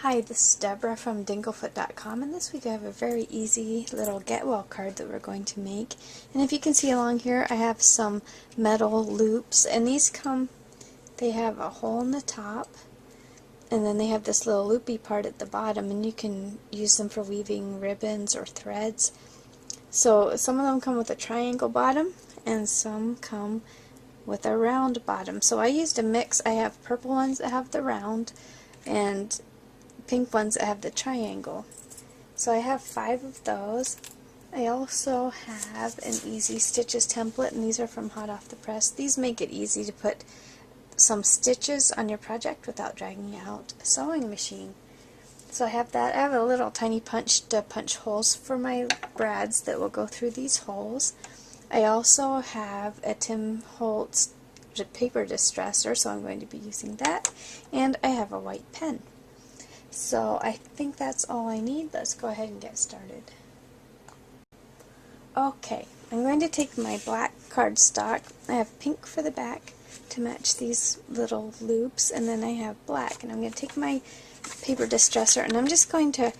Hi, this is Deborah from Dinglefoot.com, and this week I have a very easy little get well card that we're going to make. And if you can see along here, I have some metal loops, and they have a hole in the top, and then they have this little loopy part at the bottom, and you can use them for weaving ribbons or threads. So some of them come with a triangle bottom, and some come with a round bottom. So I used a mix. I have purple ones that have the round, and pink ones that have the triangle. So I have 5 of those. I also have an Easy Stitches template, and these are from Hot Off the Press. These make it easy to put some stitches on your project without dragging out a sewing machine. So I have that. I have a little tiny punch to punch holes for my brads that will go through these holes. I also have a Tim Holtz paper distresser, so I'm going to be using that. And I have a white pen. So I think that's all I need. Let's go ahead and get started. Okay, I'm going to take my black cardstock. I have pink for the back to match these little loops, and then I have black. And I'm going to take my paper distresser, and I'm just going to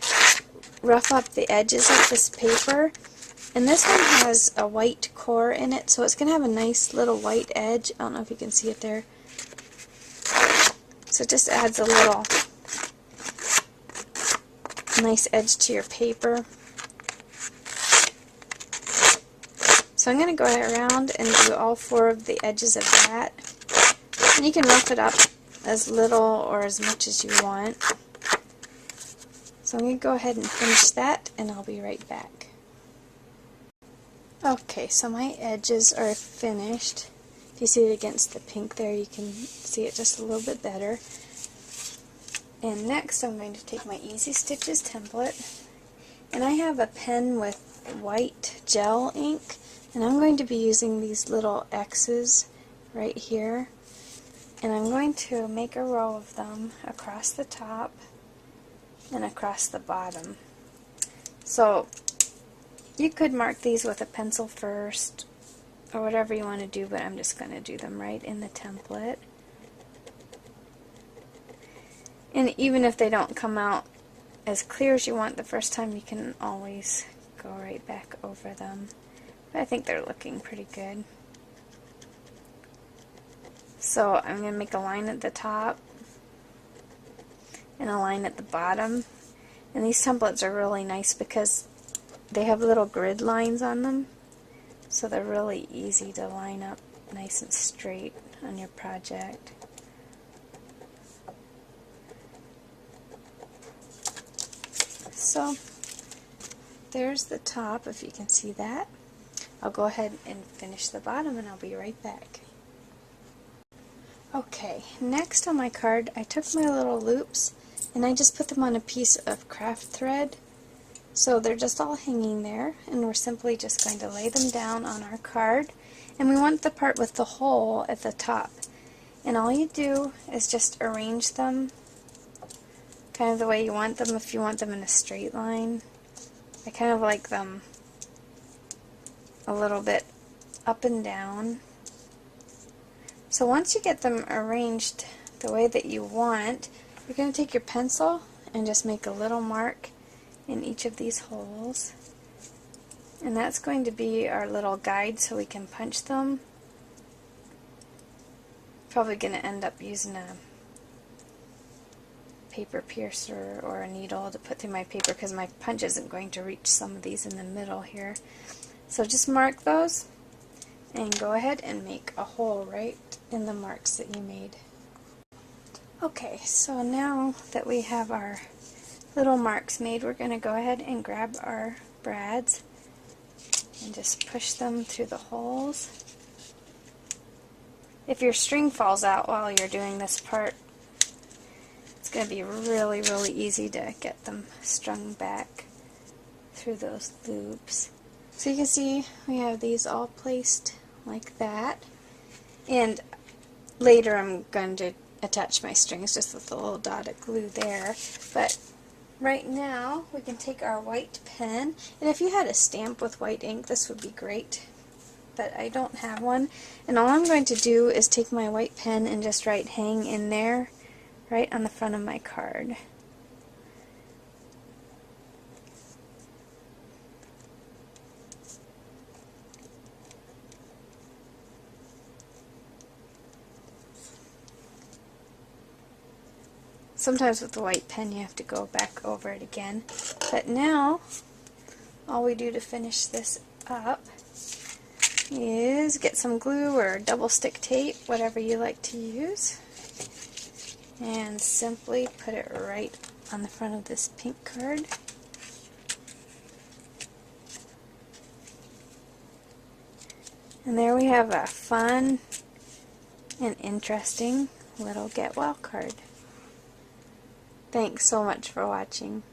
rough up the edges of this paper. And this one has a white core in it, so it's going to have a nice little white edge. I don't know if you can see it there. So it just adds a little nice edge to your paper. So I'm going to go around and do all 4 of the edges of that. And you can rough it up as little or as much as you want. So I'm going to go ahead and finish that, and I'll be right back. Okay, so my edges are finished. If you see it against the pink there, you can see it just a little bit better. And next I'm going to take my Easy Stitches template, and I have a pen with white gel ink, and I'm going to be using these little X's right here, and I'm going to make a row of them across the top and across the bottom. So you could mark these with a pencil first or whatever you want to do, but I'm just going to do them right in the template. And even if they don't come out as clear as you want the first time, you can always go right back over them. But I think they're looking pretty good. So I'm going to make a line at the top and a line at the bottom. And these templates are really nice because they have little grid lines on them. So they're really easy to line up nice and straight on your project. So there's the top, if you can see that. I'll go ahead and finish the bottom, and I'll be right back. Okay, next on my card I took my little loops and I just put them on a piece of craft thread. So they're just all hanging there, and we're simply just going to lay them down on our card. And we want the part with the hole at the top. And all you do is just arrange them kind of the way you want them. If you want them in a straight line, I kind of like them a little bit up and down. So once you get them arranged the way that you want, you're going to take your pencil and just make a little mark in each of these holes. And that's going to be our little guide so we can punch them. Probably going to end up using a paper piercer or a needle to put through my paper because my punch isn't going to reach some of these in the middle here. So just mark those and go ahead and make a hole right in the marks that you made. Okay, so now that we have our little marks made, we're going to go ahead and grab our brads and just push them through the holes. If your string falls out while you're doing this part, it's going to be really, really easy to get them strung back through those loops. So you can see we have these all placed like that. And later I'm going to attach my strings just with a little dot of glue there. But right now we can take our white pen, and if you had a stamp with white ink, this would be great. But I don't have one. And all I'm going to do is take my white pen and just write "hang in there" right on the front of my card. sometimes with the white pen you have to go back over it again. But now, all we do to finish this up is get some glue or double stick tape, whatever you like to use, and simply put it right on the front of this pink card. And there we have a fun and interesting little Get Well card. Thanks so much for watching.